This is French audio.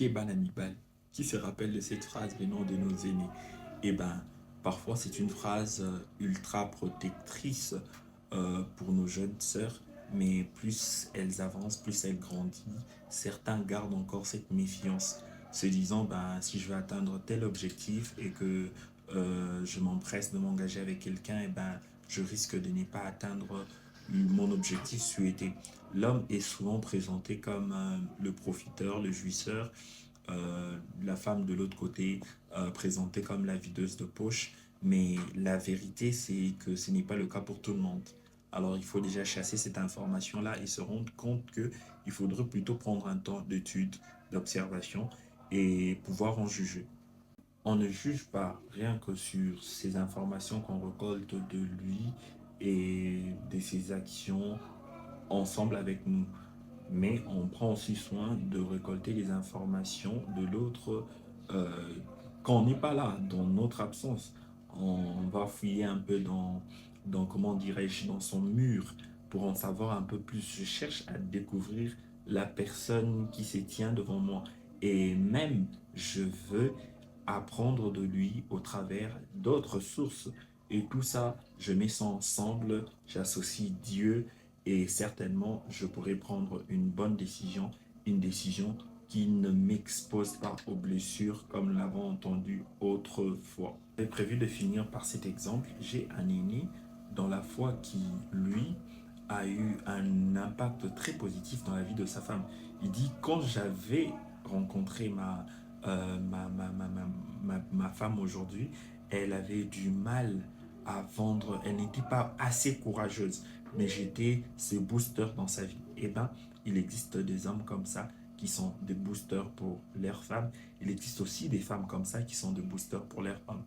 Kéban Hannibal, qui se rappelle de cette phrase venant de nos aînés? Eh ben, parfois c'est une phrase ultra protectrice pour nos jeunes sœurs, mais plus elles avancent, plus elles grandissent, certains gardent encore cette méfiance, se disant, ben, si je veux atteindre tel objectif et que je m'empresse de m'engager avec quelqu'un, eh ben, je risque de ne pas atteindre mon objectif souhaité. L'homme est souvent présenté comme le profiteur, le jouisseur, la femme de l'autre côté présentée comme la videuse de poche. Mais la vérité, c'est que ce n'est pas le cas pour tout le monde. Alors, il faut déjà chasser cette information-là et se rendre compte qu'il faudrait plutôt prendre un temps d'étude, d'observation et pouvoir en juger. On ne juge pas rien que sur ces informations qu'on récolte de lui et de ses actions ensemble avec nous, mais on prend aussi soin de récolter les informations de l'autre euh, quand on n'est pas là, dans notre absence. On va fouiller un peu comment dirais-je, dans son mur pour en savoir un peu plus. Je cherche à découvrir la personne qui se tient devant moi. Et même, je veux apprendre de lui au travers d'autres sources. Et tout ça, je mets ça ensemble, j'associe Dieu et certainement, je pourrais prendre une bonne décision, une décision qui ne m'expose pas aux blessures comme nous l'avons entendu autrefois. J'ai prévu de finir par cet exemple. J'ai un aîné dans la foi qui, lui, a eu un impact très positif dans la vie de sa femme. Il dit, quand j'avais rencontré ma femme aujourd'hui, elle avait du mal à vendre, elle n'était pas assez courageuse, mais j'étais ce booster dans sa vie. Eh bien, il existe des hommes comme ça qui sont des boosters pour leurs femmes. Il existe aussi des femmes comme ça qui sont des boosters pour leurs hommes.